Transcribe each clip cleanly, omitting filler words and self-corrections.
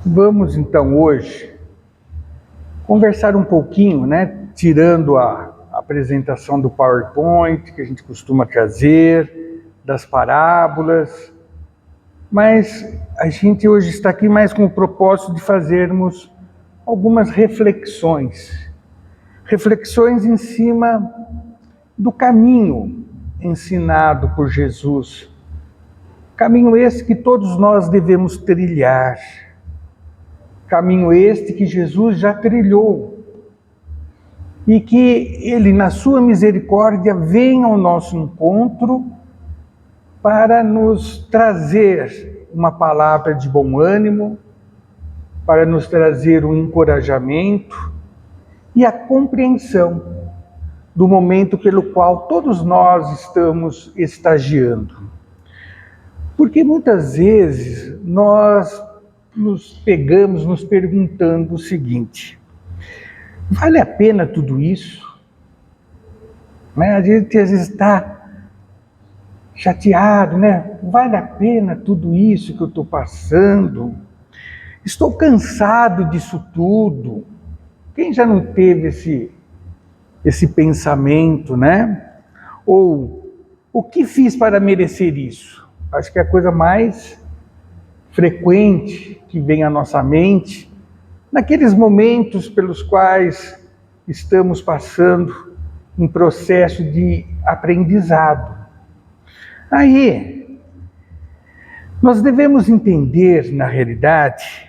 Vamos então hoje conversar um pouquinho, tirando a apresentação do PowerPoint que a gente costuma trazer, das parábolas, mas a gente hoje está aqui mais com o propósito de fazermos algumas reflexões em cima do caminho ensinado por Jesus, caminho esse que todos nós devemos trilhar, caminho este que Jesus já trilhou e que Ele, na sua misericórdia, vem ao nosso encontro para nos trazer uma palavra de bom ânimo, para nos trazer um encorajamento e a compreensão do momento pelo qual todos nós estamos estagiando. Porque muitas vezes nós nos pegamos nos perguntando o seguinte: vale a pena tudo isso? A gente às vezes está chateado, Vale a pena tudo isso que eu estou passando? Estou cansado disso tudo. Quem já não teve esse pensamento, Ou, o que fiz para merecer isso? Acho que é a coisa mais frequente que vem à nossa mente, naqueles momentos pelos quais estamos passando em processo de aprendizado. Aí, nós devemos entender, na realidade,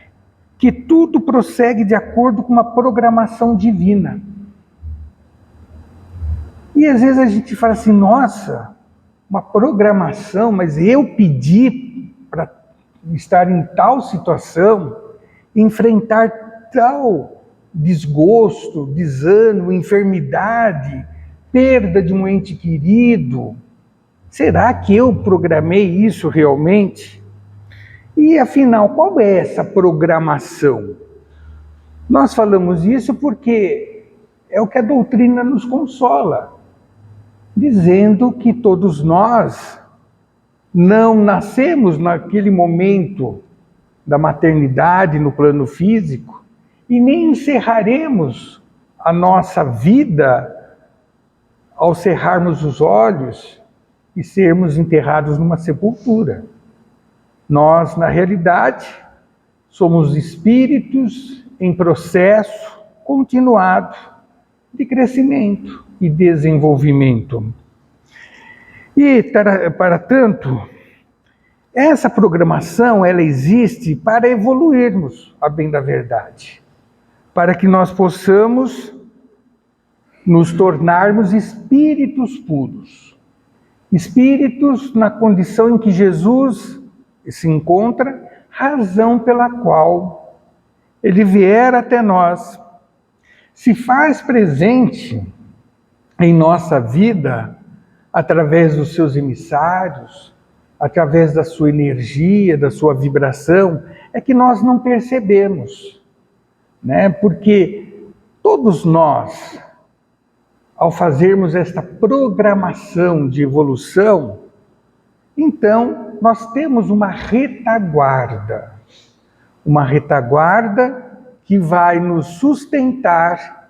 que tudo prossegue de acordo com uma programação divina. E às vezes a gente fala assim: nossa, uma programação, mas eu pedi para estar em tal situação, enfrentar tal desgosto, desânimo, enfermidade, perda de um ente querido. Será que eu programei isso realmente? E afinal, qual é essa programação? Nós falamos isso porque é o que a doutrina nos consola, dizendo que todos nós não nascemos naquele momento da maternidade no plano físico e nem encerraremos a nossa vida ao cerrarmos os olhos e sermos enterrados numa sepultura. Nós, na realidade, somos espíritos em processo continuado de crescimento e desenvolvimento. E, para tanto, essa programação, ela existe para evoluirmos, a bem da verdade, para que nós possamos nos tornarmos espíritos puros, espíritos na condição em que Jesus se encontra, razão pela qual ele vier até nós, se faz presente em nossa vida através dos seus emissários, através da sua energia, da sua vibração, é que nós não percebemos, Porque todos nós, ao fazermos esta programação de evolução, então nós temos uma retaguarda que vai nos sustentar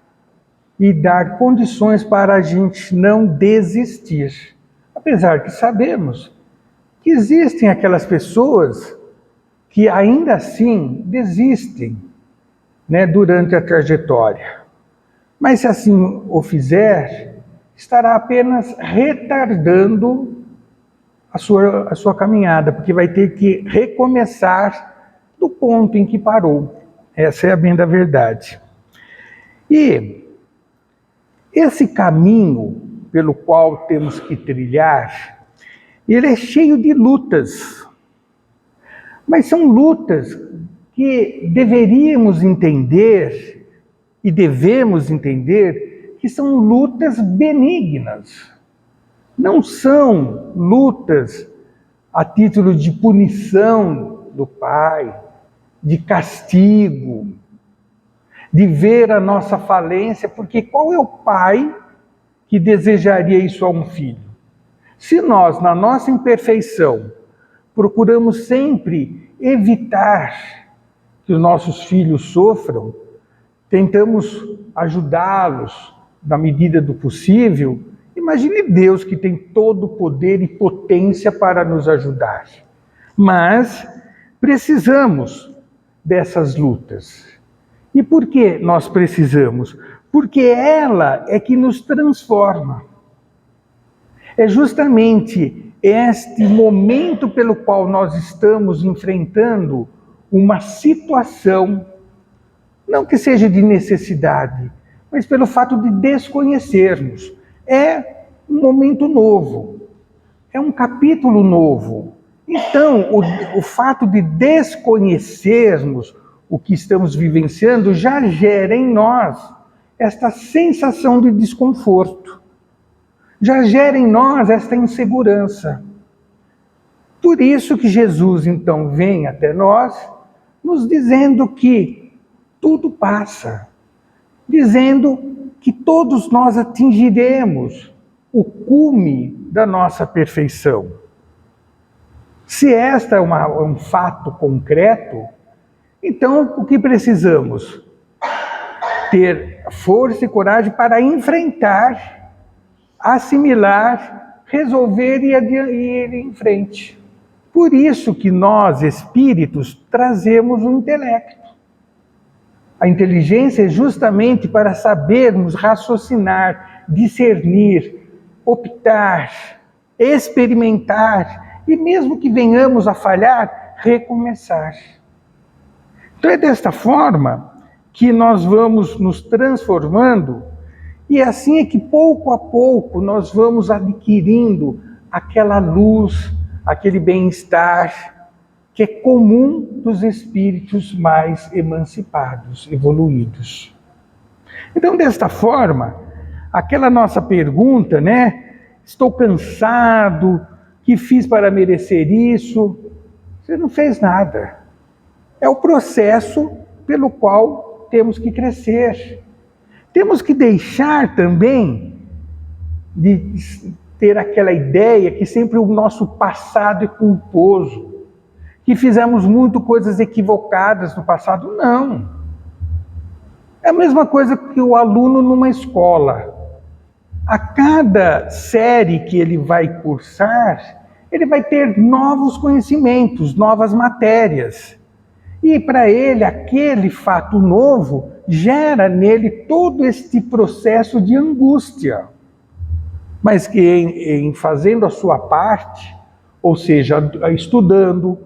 e dar condições para a gente não desistir. Apesar que sabemos que existem aquelas pessoas que ainda assim desistem, durante a trajetória. Mas se assim o fizer, estará apenas retardando a sua caminhada, porque vai ter que recomeçar do ponto em que parou. Essa é a bem da verdade. E esse caminho pelo qual temos que trilhar, ele é cheio de lutas. Mas são lutas que deveríamos entender e devemos entender que são lutas benignas. Não são lutas a título de punição do Pai, de castigo, de ver a nossa falência, porque qual é o pai que desejaria isso a um filho? Se nós, na nossa imperfeição, procuramos sempre evitar que os nossos filhos sofram, tentamos ajudá-los na medida do possível, imagine Deus que tem todo o poder e potência para nos ajudar. Mas precisamos dessas lutas. E por que nós precisamos? Porque ela é que nos transforma. É justamente este momento pelo qual nós estamos enfrentando uma situação, não que seja de necessidade, mas pelo fato de desconhecermos. É um momento novo, é um capítulo novo. Então, o fato de desconhecermos o que estamos vivenciando já gera em nós esta sensação de desconforto. Já gera em nós esta insegurança. Por isso que Jesus, então, vem até nós, nos dizendo que tudo passa, dizendo que todos nós atingiremos o cume da nossa perfeição. Se esta é um fato concreto, então o que precisamos? Ter força e coragem para enfrentar, assimilar, resolver e ir em frente. Por isso que nós, espíritos, trazemos o intelecto. A inteligência é justamente para sabermos raciocinar, discernir, optar, experimentar e mesmo que venhamos a falhar, recomeçar. Então é desta forma que nós vamos nos transformando e assim é que pouco a pouco nós vamos adquirindo aquela luz, aquele bem-estar que é comum dos espíritos mais emancipados, evoluídos. Então, desta forma, aquela nossa pergunta, estou cansado, que fiz para merecer isso? Você não fez nada. É o processo pelo qual temos que crescer. Temos que deixar também de ter aquela ideia que sempre o nosso passado é culposo, que fizemos muito coisas equivocadas no passado. Não. É a mesma coisa que o aluno numa escola. A cada série que ele vai cursar, ele vai ter novos conhecimentos, novas matérias. E para ele, aquele fato novo gera nele todo este processo de angústia. Mas que em fazendo a sua parte, ou seja, estudando,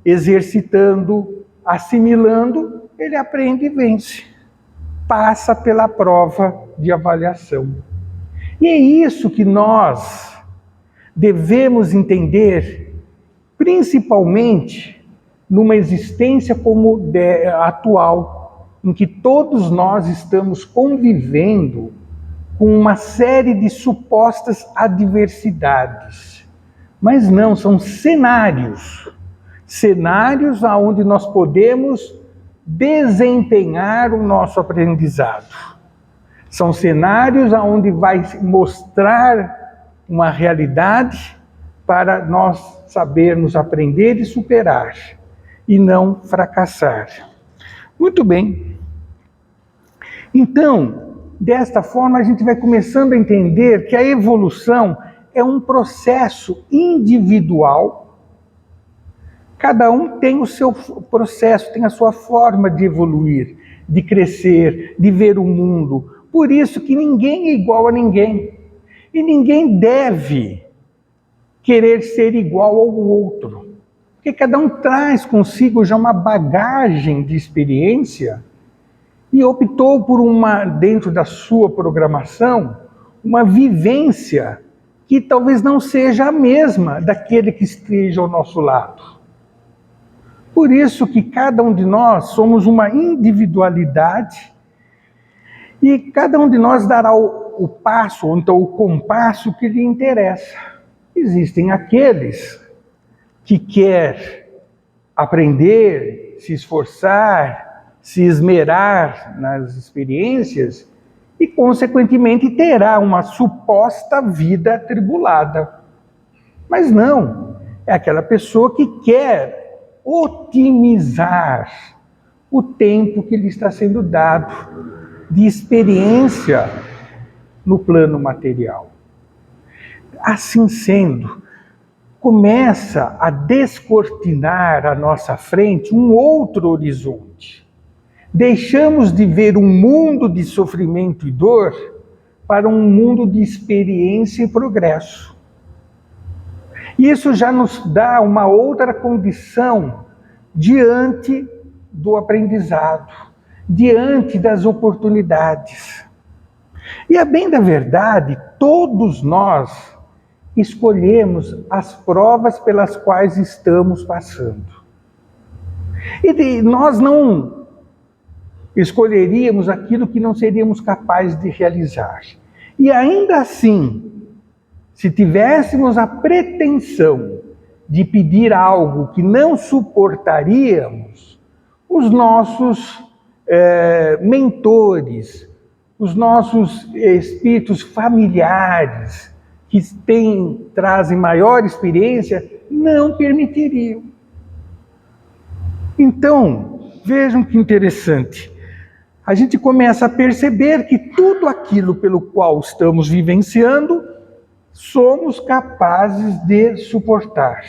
exercitando, assimilando, ele aprende e vence. Passa pela prova de avaliação. E é isso que nós devemos entender, principalmente numa existência como atual, em que todos nós estamos convivendo com uma série de supostas adversidades. Mas não, são cenários. Cenários onde nós podemos desempenhar o nosso aprendizado. São cenários onde vai mostrar uma realidade para nós sabermos aprender e superar, e não fracassar. Muito bem. Então, desta forma, a gente vai começando a entender que a evolução é um processo individual. Cada um tem o seu processo, tem a sua forma de evoluir, de crescer, de ver o mundo. Por isso que ninguém é igual a ninguém. E ninguém deve querer ser igual ao outro. Porque cada um traz consigo já uma bagagem de experiência e optou por dentro da sua programação, uma vivência que talvez não seja a mesma daquele que esteja ao nosso lado. Por isso que cada um de nós somos uma individualidade e cada um de nós dará o passo, ou então o compasso que lhe interessa. Existem aqueles que querem aprender, se esforçar, se esmerar nas experiências e, consequentemente, terá uma suposta vida atribulada. Mas não, é aquela pessoa que quer otimizar o tempo que lhe está sendo dado de experiência no plano material. Assim sendo, começa a descortinar à nossa frente um outro horizonte. Deixamos de ver um mundo de sofrimento e dor para um mundo de experiência e progresso. Isso já nos dá uma outra condição diante do aprendizado, diante das oportunidades. E a bem da verdade, todos nós escolhemos as provas pelas quais estamos passando. E nós não escolheríamos aquilo que não seríamos capazes de realizar. E ainda assim, se tivéssemos a pretensão de pedir algo que não suportaríamos, os nossos mentores, os nossos espíritos familiares, que trazem maior experiência, não permitiriam. Então, vejam que interessante. A gente começa a perceber que tudo aquilo pelo qual estamos vivenciando, somos capazes de suportar.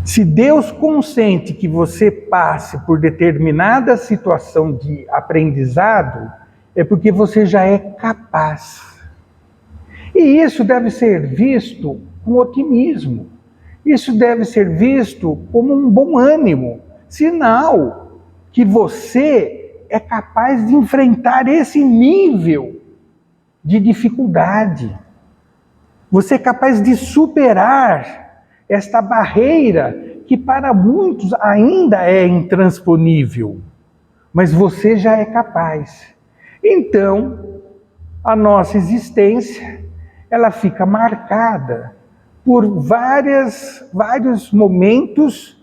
Se Deus consente que você passe por determinada situação de aprendizado, é porque você já é capaz. E isso deve ser visto com otimismo. Isso deve ser visto como um bom ânimo, sinal que você é capaz de enfrentar esse nível de dificuldade. Você é capaz de superar esta barreira que para muitos ainda é intransponível, mas você já é capaz. Então, a nossa existência, ela fica marcada por vários momentos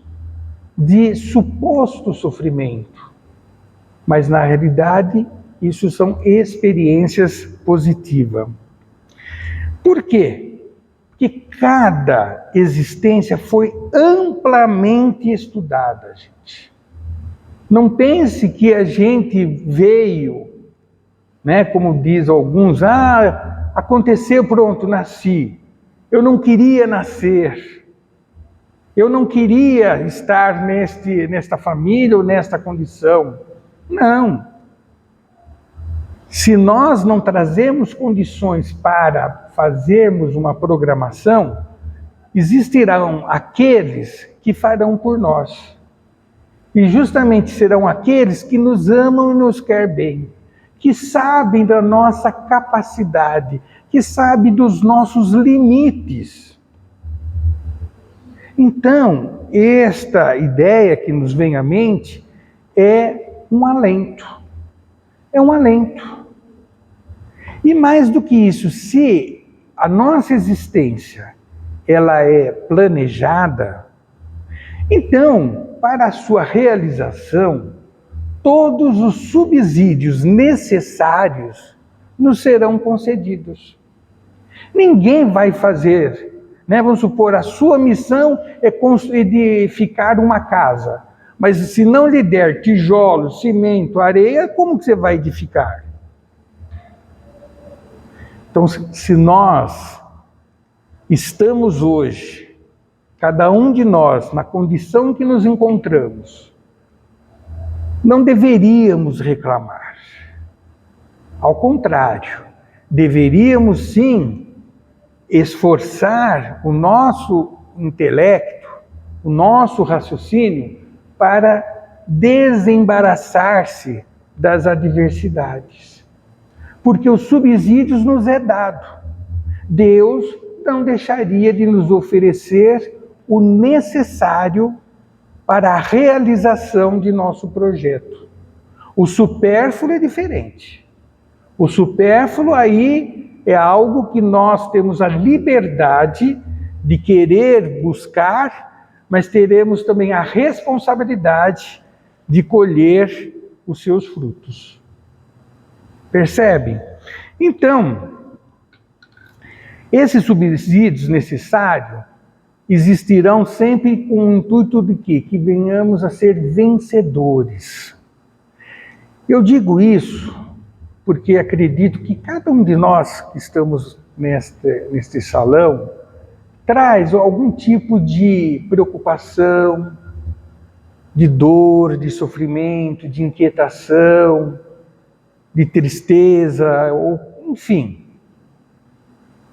de suposto sofrimento. Mas, na realidade, isso são experiências positivas. Por quê? Porque cada existência foi amplamente estudada, gente. Não pense que a gente veio, né, como diz alguns, aconteceu, pronto, nasci. Eu não queria nascer. Eu não queria estar nesta família ou nesta condição. Não. Se nós não trazemos condições para fazermos uma programação, existirão aqueles que farão por nós. E justamente serão aqueles que nos amam e nos querem bem, que sabem da nossa capacidade, que sabem dos nossos limites. Então, esta ideia que nos vem à mente é um alento. É um alento. E mais do que isso, se a nossa existência ela é planejada, então, para a sua realização, todos os subsídios necessários nos serão concedidos. Ninguém vai fazer, né? Vamos supor, a sua missão é edificar uma casa, mas se não lhe der tijolo, cimento, areia, como que você vai edificar? Então, se nós estamos hoje, cada um de nós, na condição que nos encontramos, não deveríamos reclamar. Ao contrário, deveríamos sim esforçar o nosso intelecto, o nosso raciocínio, para desembaraçar-se das adversidades. Porque os subsídios nos é dado. Deus não deixaria de nos oferecer o necessário para a realização de nosso projeto. O supérfluo é diferente. O supérfluo aí é algo que nós temos a liberdade de querer buscar, mas teremos também a responsabilidade de colher os seus frutos. Percebem? Então, Esses subsídios necessários existirão sempre com o intuito de quê? Que venhamos a ser vencedores. Eu digo isso porque acredito que cada um de nós que estamos neste salão traz algum tipo de preocupação, de dor, de sofrimento, de inquietação, de tristeza, ou, enfim.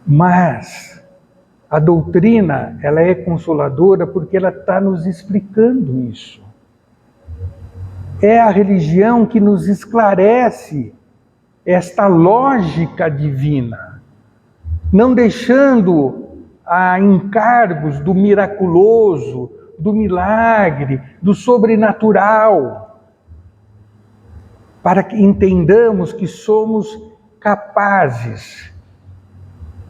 Mas a doutrina, ela é consoladora porque ela está nos explicando isso. É a religião que nos esclarece esta lógica divina, não deixando a encargos do miraculoso, do milagre, do sobrenatural, para que entendamos que somos capazes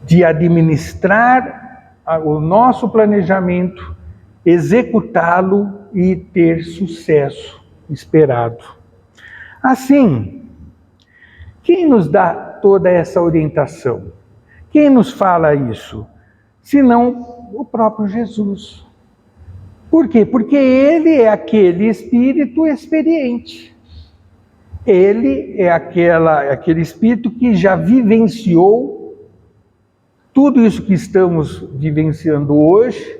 de administrar o nosso planejamento, executá-lo e ter sucesso esperado. Assim, quem nos dá toda essa orientação? Quem nos fala isso? Senão o próprio Jesus. Por quê? Porque ele é aquele espírito experiente. Ele é aquele espírito que já vivenciou tudo isso que estamos vivenciando hoje,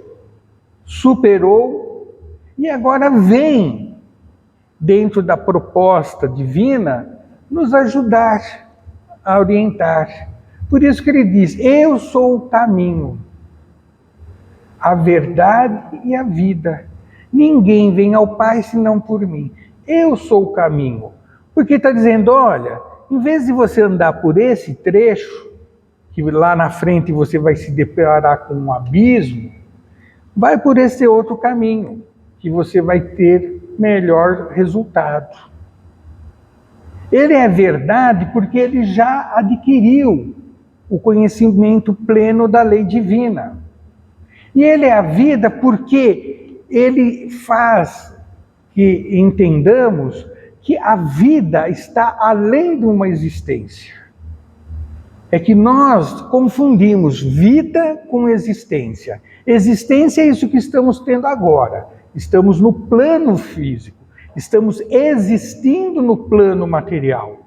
superou e agora vem, dentro da proposta divina, nos ajudar a orientar. Por isso que ele diz: eu sou o caminho, a verdade e a vida. Ninguém vem ao Pai senão por mim. Eu sou o caminho. Porque está dizendo, olha, em vez de você andar por esse trecho, que lá na frente você vai se deparar com um abismo, vai por esse outro caminho, que você vai ter melhor resultado. Ele é verdade porque ele já adquiriu o conhecimento pleno da lei divina. E ele é a vida porque ele faz que entendamos que a vida está além de uma existência. É que nós confundimos vida com existência. Existência é isso que estamos tendo agora. Estamos no plano físico. Estamos existindo no plano material.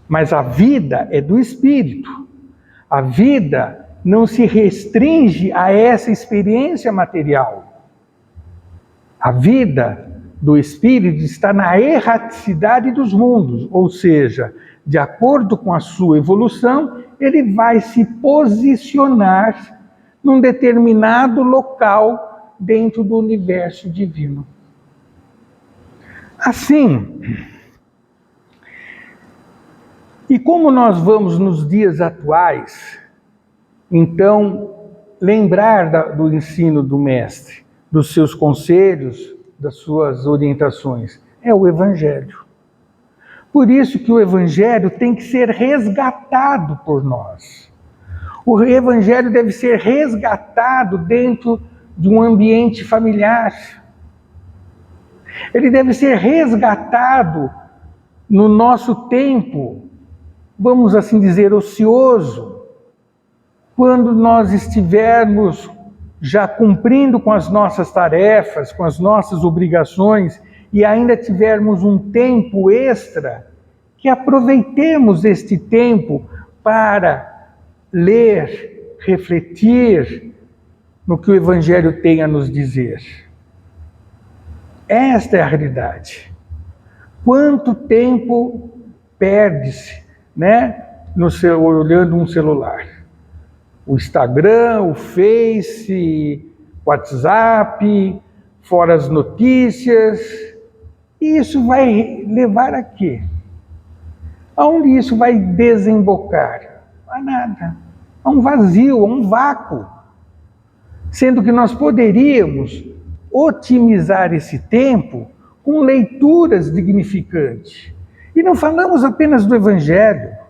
Mas a vida é do espírito. A vida não se restringe a essa experiência material. A vida do espírito está na erraticidade dos mundos, ou seja, de acordo com a sua evolução, ele vai se posicionar num determinado local dentro do universo divino. Assim, e como nós vamos nos dias atuais, então, lembrar do ensino do Mestre, dos seus conselhos, das suas orientações, é o Evangelho. Por isso que o Evangelho tem que ser resgatado por nós. O Evangelho deve ser resgatado dentro de um ambiente familiar. Ele deve ser resgatado no nosso tempo, vamos assim dizer, ocioso. Quando nós estivermos já cumprindo com as nossas tarefas, com as nossas obrigações, e ainda tivermos um tempo extra, que aproveitemos este tempo para ler, refletir no que o Evangelho tem a nos dizer. Esta é a realidade. Quanto tempo perde-se, olhando um celular? O Instagram, o Face, o WhatsApp, fora as notícias. E isso vai levar a quê? Aonde isso vai desembocar? A nada. A um vazio, a um vácuo. Sendo que nós poderíamos otimizar esse tempo com leituras dignificantes. E não falamos apenas do Evangelho.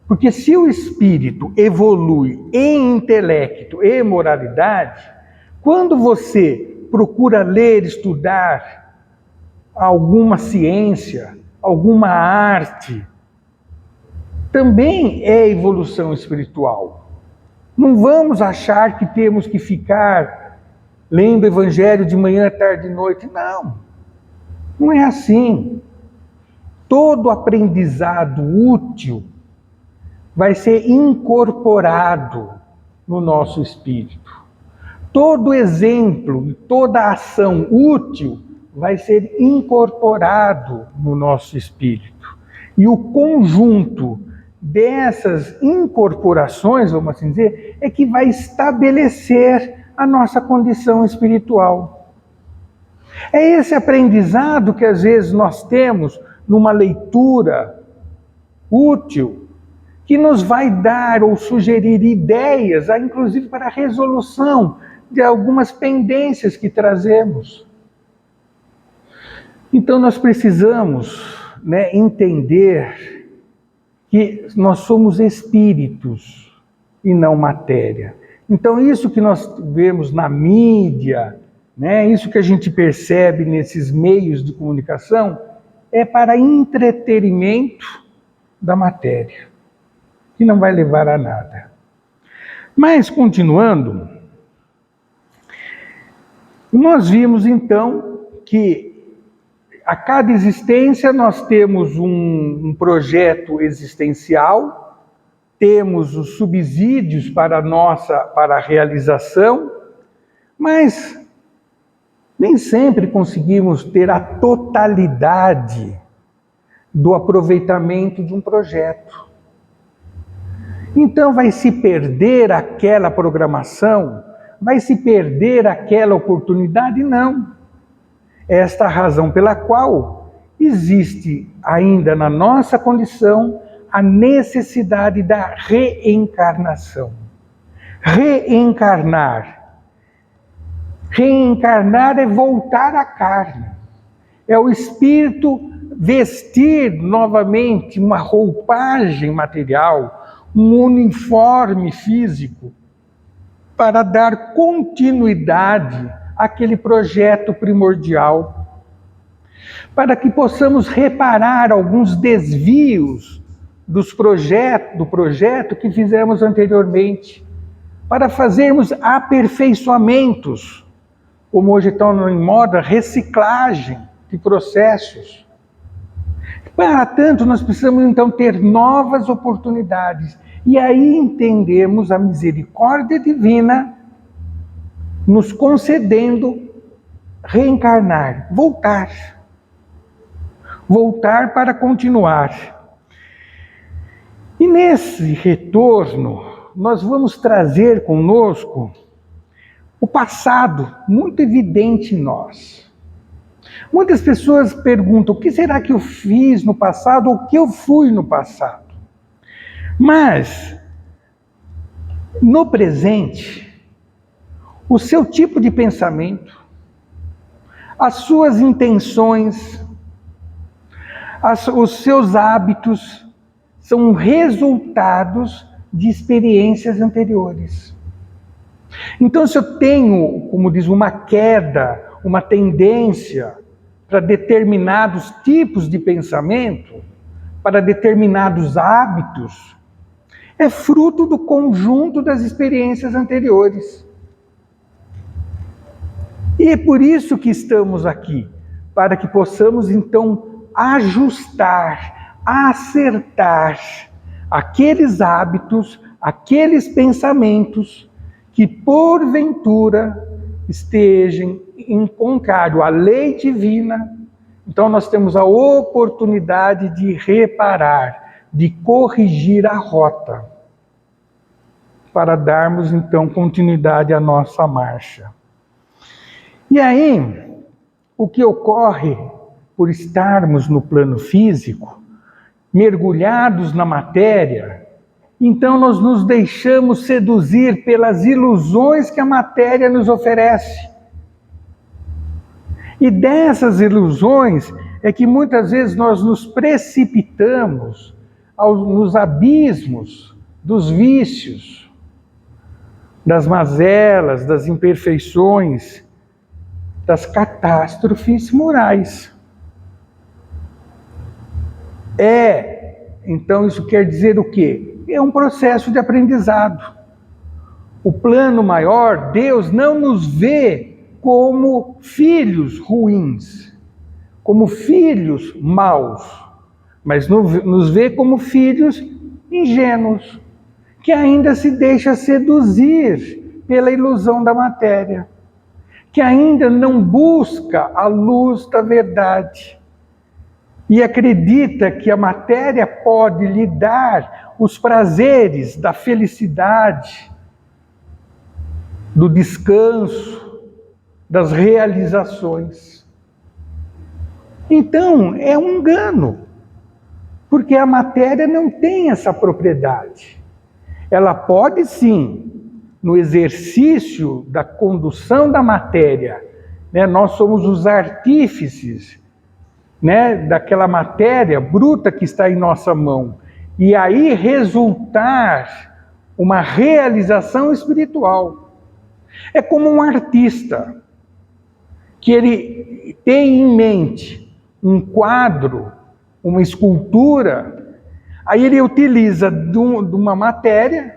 Porque se o espírito evolui em intelecto e moralidade, quando você procura ler, estudar alguma ciência, alguma arte, também é evolução espiritual. Não vamos achar que temos que ficar lendo o Evangelho de manhã, tarde e noite. Não, não é assim. Todo aprendizado útil vai ser incorporado no nosso espírito. Todo exemplo, toda ação útil vai ser incorporado no nosso espírito. E o conjunto dessas incorporações, vamos assim dizer, é que vai estabelecer a nossa condição espiritual. É esse aprendizado que às vezes nós temos numa leitura útil, que nos vai dar ou sugerir ideias, inclusive para a resolução de algumas pendências que trazemos. Então nós precisamos, entender que nós somos espíritos e não matéria. Então isso que nós vemos na mídia, isso que a gente percebe nesses meios de comunicação, é para entretenimento da matéria, que não vai levar a nada. Mas, continuando, nós vimos então que a cada existência nós temos um projeto existencial, temos os subsídios para a realização, mas nem sempre conseguimos ter a totalidade do aproveitamento de um projeto. Então vai se perder aquela programação, vai se perder aquela oportunidade? Não. Esta é a razão pela qual existe ainda na nossa condição a necessidade da reencarnação. Reencarnar é voltar à carne. É o espírito vestir novamente uma roupagem material, um uniforme físico, para dar continuidade àquele projeto primordial, para que possamos reparar alguns desvios do projeto que fizemos anteriormente, para fazermos aperfeiçoamentos, como hoje estão em moda, reciclagem de processos. Para tanto, nós precisamos então ter novas oportunidades. E aí entendemos a misericórdia divina nos concedendo reencarnar, voltar para continuar. E nesse retorno, nós vamos trazer conosco o passado, muito evidente em nós. Muitas pessoas perguntam, o que será que eu fiz no passado, ou o que eu fui no passado? Mas, no presente, o seu tipo de pensamento, as suas intenções, os seus hábitos, são resultados de experiências anteriores. Então, se eu tenho, como diz, uma queda, uma tendência para determinados tipos de pensamento, para determinados hábitos, é fruto do conjunto das experiências anteriores. E é por isso que estamos aqui, para que possamos então ajustar, acertar aqueles hábitos, aqueles pensamentos que porventura estejam em contrário à lei divina. Então nós temos a oportunidade de reparar, de corrigir a rota, para darmos então continuidade à nossa marcha. E aí, o que ocorre por estarmos no plano físico, mergulhados na matéria, então nós nos deixamos seduzir pelas ilusões que a matéria nos oferece. E dessas ilusões é que muitas vezes nós nos precipitamos nos abismos dos vícios, das mazelas, das imperfeições, das catástrofes morais. Então isso quer dizer o quê? É um processo de aprendizado. o plano maior, Deus não nos vê como filhos ruins, como filhos maus, mas nos vê como filhos ingênuos, que ainda se deixa seduzir pela ilusão da matéria, que ainda não busca a luz da verdade e acredita que a matéria pode lhe dar os prazeres da felicidade, do descanso, das realizações. Então, é um engano, porque a matéria não tem essa propriedade. Ela pode sim, no exercício da condução da matéria, né, nós somos os artífices, né, daquela matéria bruta que está em nossa mão, e aí resultar uma realização espiritual. É como um artista, que ele tem em mente um quadro, uma escultura, aí ele utiliza de uma matéria,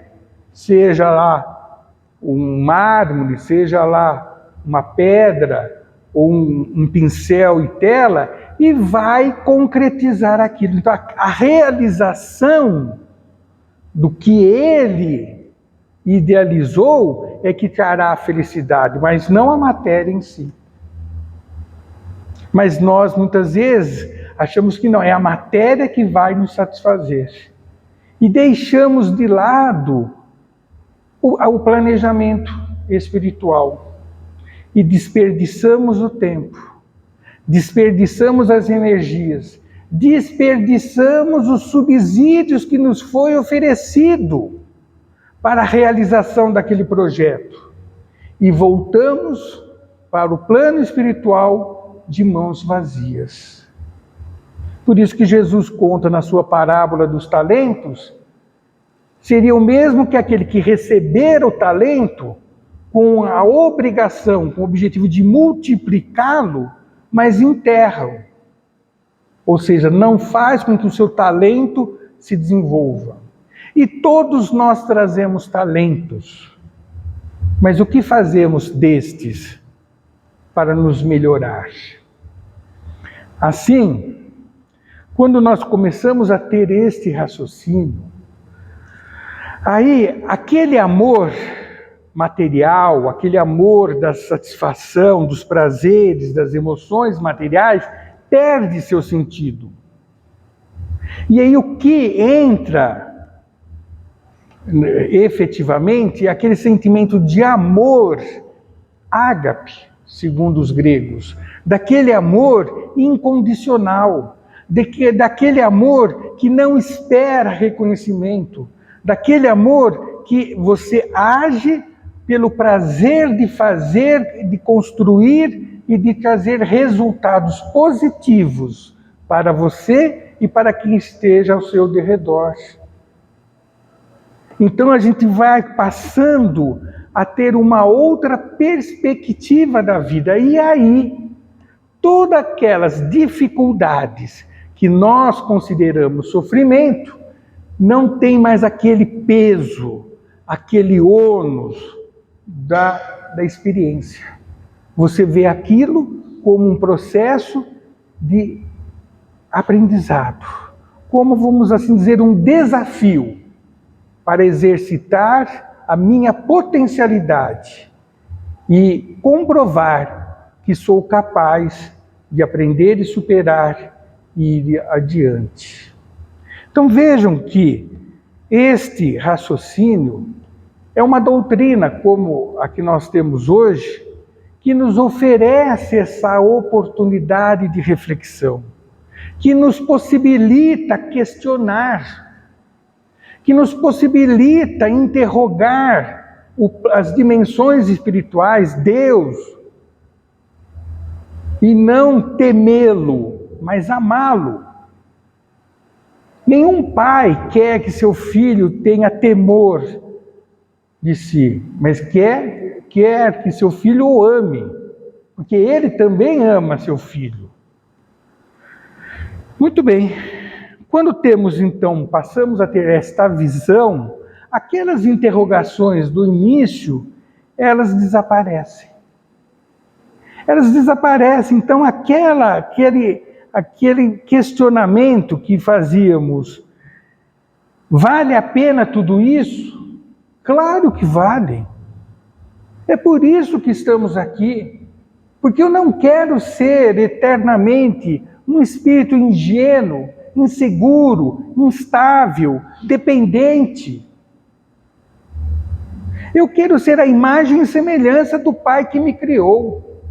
seja lá um mármore, seja lá uma pedra, ou um pincel e tela, e vai concretizar aquilo. Então, a realização do que ele idealizou é que trará a felicidade, mas não a matéria em si. Mas nós, muitas vezes, achamos que não, é a matéria que vai nos satisfazer. E deixamos de lado o planejamento espiritual. E desperdiçamos o tempo, desperdiçamos as energias, desperdiçamos os subsídios que nos foi oferecido para a realização daquele projeto. E voltamos para o plano espiritual de mãos vazias. Por isso que Jesus conta na sua parábola dos talentos, seria o mesmo que aquele que receber o talento com a obrigação, com o objetivo de multiplicá-lo, mas enterra-o. Ou seja, não faz com que o seu talento se desenvolva. E todos nós trazemos talentos. Mas o que fazemos destes para nos melhorar? Assim, quando nós começamos a ter este raciocínio, aí aquele amor material, aquele amor da satisfação, dos prazeres, das emoções materiais, perde seu sentido. E aí o que entra efetivamente é aquele sentimento de amor, ágape, segundo os gregos, daquele amor incondicional, daquele amor que não espera reconhecimento, daquele amor que você age pelo prazer de fazer, de construir e de trazer resultados positivos para você e para quem esteja ao seu derredor. Então a gente vai passando a ter uma outra perspectiva da vida. E aí, todas aquelas dificuldades que nós consideramos sofrimento, não tem mais aquele peso, aquele ônus da experiência. Você vê aquilo como um processo de aprendizado, como, vamos assim dizer, um desafio para exercitar a minha potencialidade e comprovar que sou capaz de aprender e superar e ir adiante. Então vejam que este raciocínio é uma doutrina como a que nós temos hoje, que nos oferece essa oportunidade de reflexão, que nos possibilita questionar, que nos possibilita interrogar as dimensões espirituais, Deus, e não temê-lo, mas amá-lo. Nenhum pai quer que seu filho tenha temor de si, mas quer que seu filho o ame, porque ele também ama seu filho. Muito bem. Quando temos, então, passamos a ter esta visão, aquelas interrogações do início, elas desaparecem. Elas desaparecem. Então, aquele questionamento que fazíamos, vale a pena tudo isso? Claro que vale. É por isso que estamos aqui. Porque eu não quero ser eternamente um espírito ingênuo, inseguro, instável, dependente. Eu quero ser a imagem e semelhança do Pai que me criou.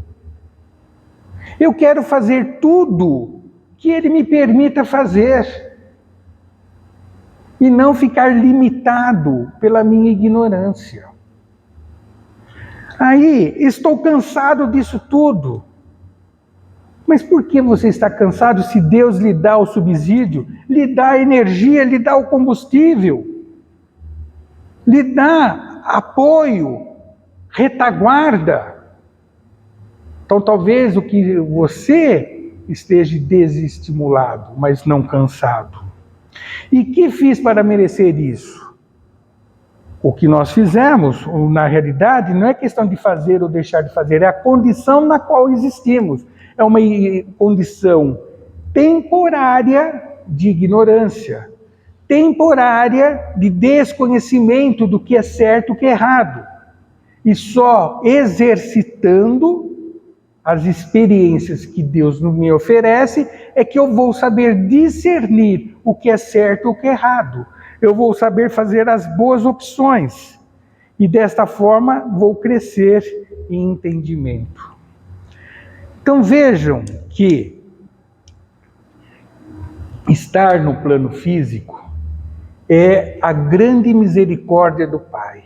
Eu quero fazer tudo que Ele me permita fazer. E não ficar limitado pela minha ignorância. Aí, estou cansado disso tudo. Mas por que você está cansado se Deus lhe dá o subsídio, lhe dá a energia, lhe dá o combustível, lhe dá apoio, retaguarda? Então talvez o que você esteja desestimulado, mas não cansado. E que fiz para merecer isso? O que nós fizemos, na realidade, não é questão de fazer ou deixar de fazer, é a condição na qual existimos. É uma condição temporária de ignorância, temporária de desconhecimento do que é certo e o que é errado. E só exercitando as experiências que Deus me oferece é que eu vou saber discernir o que é certo e o que é errado. Eu vou saber fazer as boas opções. E desta forma vou crescer em entendimento. Então vejam que estar no plano físico é a grande misericórdia do Pai.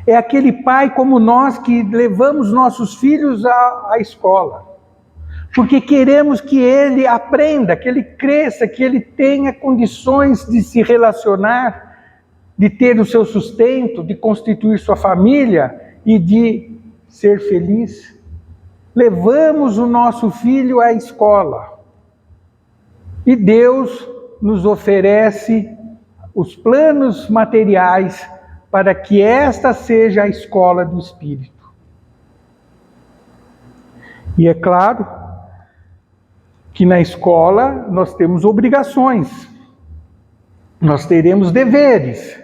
É aquele pai como nós que levamos nossos filhos à escola. Porque queremos que ele aprenda, que ele cresça, que ele tenha condições de se relacionar, de ter o seu sustento, de constituir sua família e de ser feliz. Levamos o nosso filho à escola. E Deus nos oferece os planos materiais para que esta seja a escola do Espírito. E é claro que na escola nós temos obrigações, nós teremos deveres,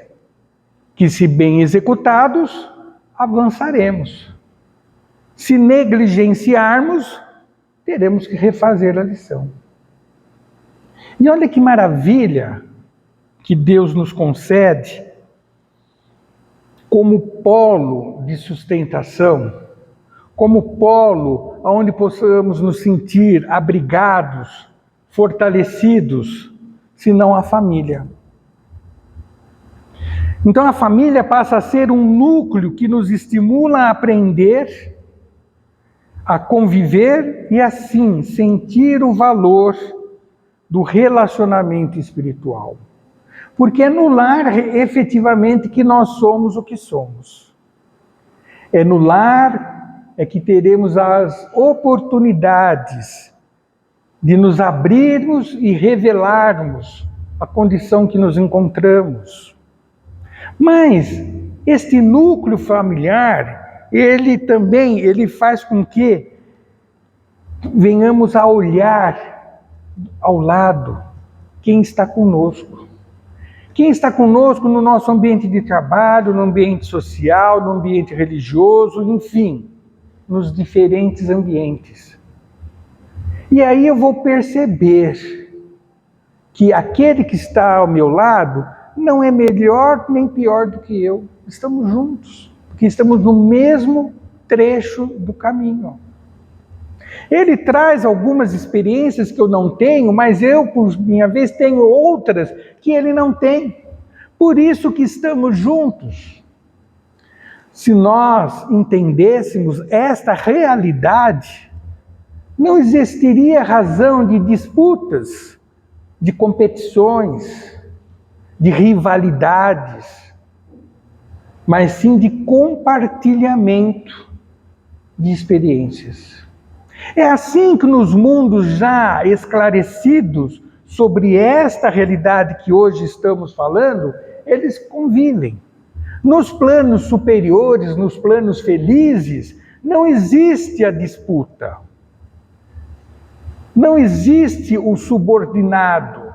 que se bem executados, avançaremos. Se negligenciarmos, teremos que refazer a lição. E olha que maravilha que Deus nos concede como polo de sustentação, como polo onde possamos nos sentir abrigados, fortalecidos, senão a família. Então a família passa a ser um núcleo que nos estimula a aprender, a conviver e assim sentir o valor do relacionamento espiritual. Porque é no lar efetivamente que nós somos o que somos. É no lar é que teremos as oportunidades de nos abrirmos e revelarmos a condição que nos encontramos. Mas este núcleo familiar, ele faz com que venhamos a olhar ao lado quem está conosco. Quem está conosco no nosso ambiente de trabalho, no ambiente social, no ambiente religioso, enfim, nos diferentes ambientes. E aí eu vou perceber que aquele que está ao meu lado não é melhor nem pior do que eu. Estamos juntos, porque estamos no mesmo trecho do caminho. Ele traz algumas experiências que eu não tenho, mas eu, por minha vez, tenho outras que ele não tem. Por isso que estamos juntos. Se nós entendêssemos esta realidade, não existiria razão de disputas, de competições, de rivalidades, mas sim de compartilhamento de experiências. É assim que nos mundos já esclarecidos sobre esta realidade que hoje estamos falando, eles convivem. Nos planos superiores, nos planos felizes, não existe a disputa. Não existe o subordinado.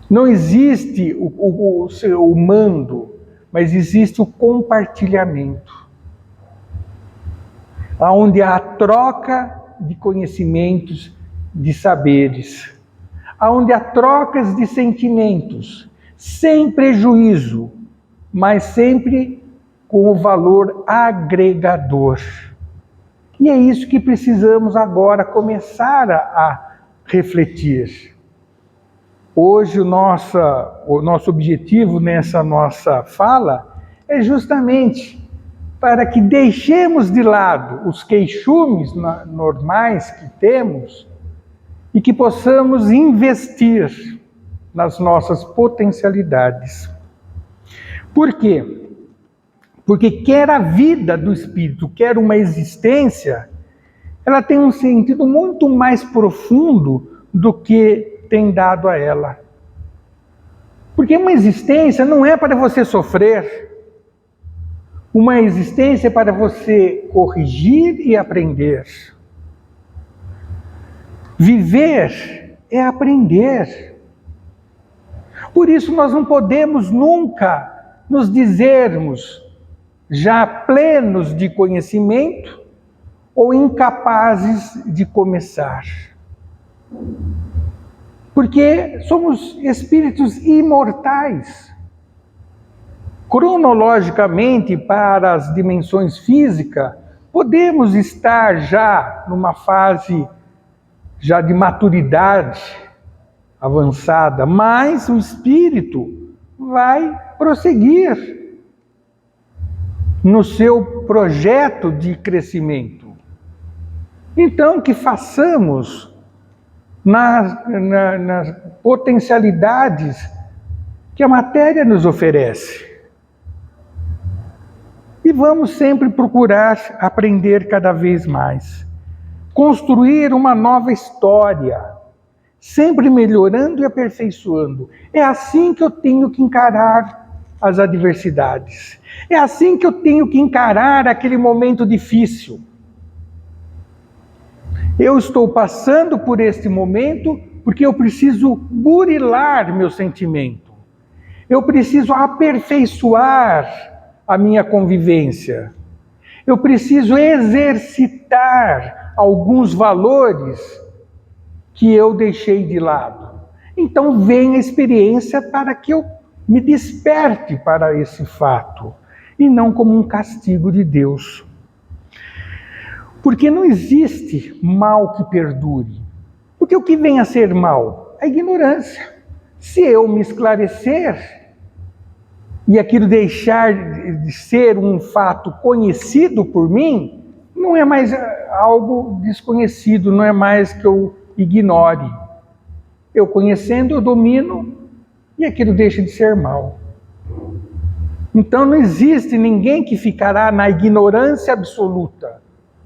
Não existe o mando, mas existe o compartilhamento. Onde há troca de conhecimentos, de saberes. Onde há trocas de sentimentos, sem prejuízo, mas sempre com o valor agregador. E é isso que precisamos agora começar a refletir. Hoje o nosso objetivo nessa nossa fala é justamente para que deixemos de lado os queixumes normais que temos e que possamos investir nas nossas potencialidades. Por quê? Porque quer a vida do espírito, quer uma existência, ela tem um sentido muito mais profundo do que tem dado a ela. Porque uma existência não é para você sofrer. Uma existência é para você corrigir e aprender. Viver é aprender. Por isso nós não podemos nunca nos dizermos já plenos de conhecimento ou incapazes de começar. Porque somos espíritos imortais. Cronologicamente, para as dimensões físicas, podemos estar já numa fase já de maturidade avançada, mas o espírito vai prosseguir no seu projeto de crescimento. Então, que façamos nas potencialidades que a matéria nos oferece. E vamos sempre procurar aprender cada vez mais. Construir uma nova história, sempre melhorando e aperfeiçoando. É assim que eu tenho que encarar as adversidades. É assim que eu tenho que encarar aquele momento difícil. Eu estou passando por este momento porque eu preciso burilar meu sentimento. Eu preciso aperfeiçoar a minha convivência. Eu preciso exercitar alguns valores que eu deixei de lado. Então vem a experiência para que eu me desperte para esse fato, e não como um castigo de Deus. Porque não existe mal que perdure. Porque o que vem a ser mal? A ignorância. Se eu me esclarecer e aquilo deixar de ser um fato conhecido por mim, não é mais algo desconhecido, não é mais que eu ignore. Eu conhecendo, eu domino e aquilo deixa de ser mal. Então não existe ninguém que ficará na ignorância absoluta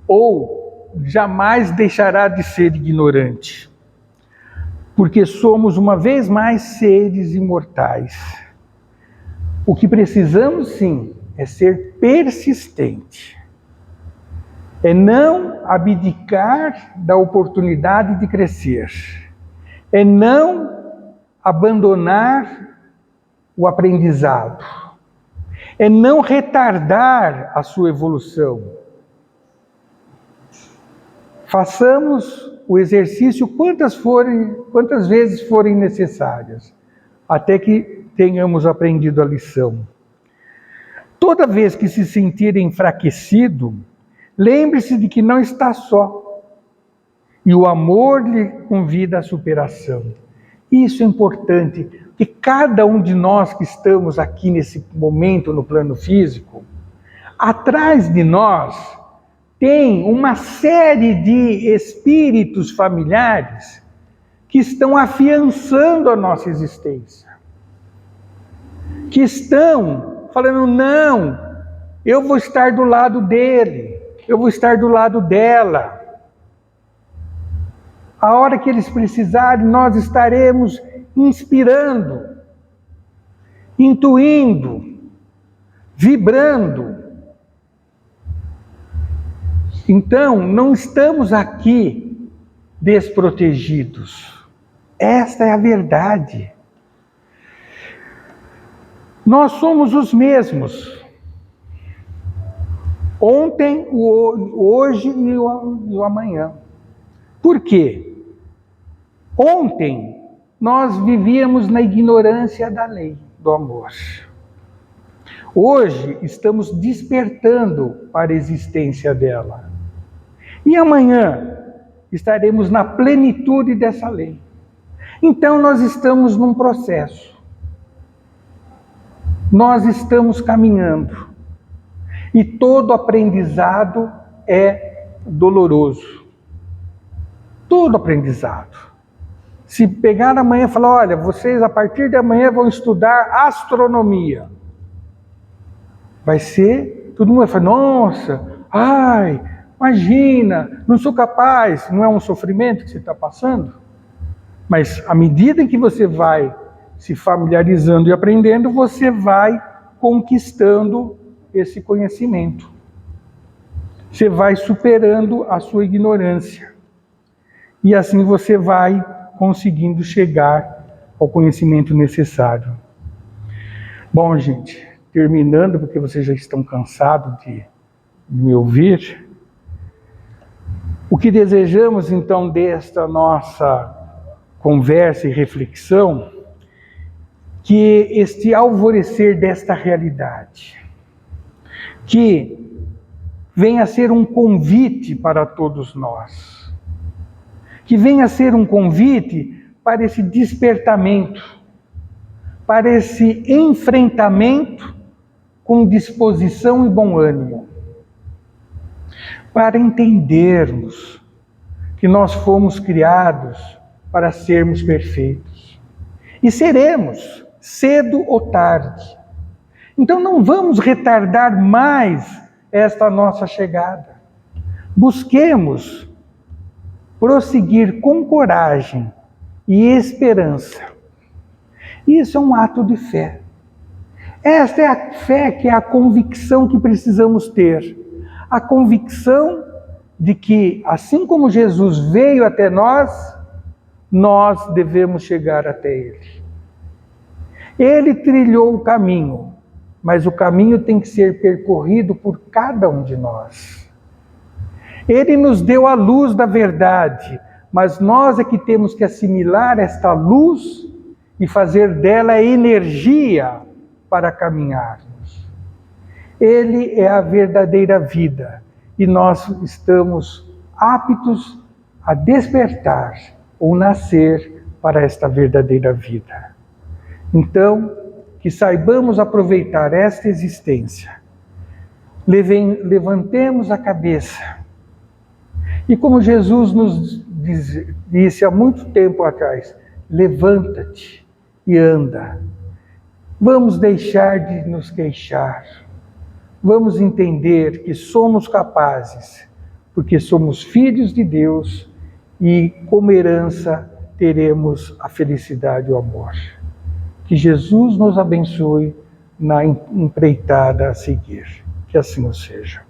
ou jamais deixará de ser ignorante. Porque somos uma vez mais seres imortais. O que precisamos sim é ser persistente. É não abdicar da oportunidade de crescer. É não abandonar o aprendizado. É não retardar a sua evolução. Façamos o exercício quantas vezes forem necessárias, até que tenhamos aprendido a lição. Toda vez que se sentir enfraquecido, lembre-se de que não está só. E o amor lhe convida à superação. Isso é importante, que cada um de nós que estamos aqui nesse momento no plano físico, atrás de nós tem uma série de espíritos familiares que estão afiançando a nossa existência. Que estão falando, não, eu vou estar do lado dele, eu vou estar do lado dela. A hora que eles precisarem, nós estaremos inspirando. intuindo, vibrando. Então, não estamos aqui desprotegidos. Esta é a verdade. Nós somos os mesmos. Ontem, hoje e o amanhã. Por quê? Ontem, nós vivíamos na ignorância da lei do amor. Hoje, estamos despertando para a existência dela. E amanhã, estaremos na plenitude dessa lei. Então, nós estamos num processo. Nós estamos caminhando. E todo aprendizado é doloroso. Todo aprendizado. Se pegar amanhã e falar, olha, vocês a partir de amanhã vão estudar astronomia. Vai ser, todo mundo vai falar, nossa, ai, imagina, não sou capaz. Não é um sofrimento que você está passando? Mas à medida em que você vai se familiarizando e aprendendo, você vai conquistando esse conhecimento. Você vai superando a sua ignorância. E assim você vai conseguindo chegar ao conhecimento necessário. Bom, gente, terminando, porque vocês já estão cansados de me ouvir, o que desejamos então desta nossa conversa e reflexão, que este alvorecer desta realidade, que venha a ser um convite para todos nós, que venha a ser um convite para esse despertamento, para esse enfrentamento com disposição e bom ânimo, para entendermos que nós fomos criados para sermos perfeitos. E seremos, cedo ou tarde. Então não vamos retardar mais esta nossa chegada. Busquemos prosseguir com coragem e esperança. Isso é um ato de fé. Esta é a fé que é a convicção que precisamos ter. A convicção de que, assim como Jesus veio até nós, nós devemos chegar até Ele. Ele trilhou o caminho, mas o caminho tem que ser percorrido por cada um de nós. Ele nos deu a luz da verdade, mas nós é que temos que assimilar esta luz e fazer dela energia para caminharmos. Ele é a verdadeira vida e nós estamos aptos a despertar ou nascer para esta verdadeira vida. Então, que saibamos aproveitar esta existência, levantemos a cabeça e, como Jesus nos disse há muito tempo atrás, levanta-te e anda. Vamos deixar de nos queixar. Vamos entender que somos capazes, porque somos filhos de Deus e, como herança, teremos a felicidade e o amor. Que Jesus nos abençoe na empreitada a seguir. Que assim o seja.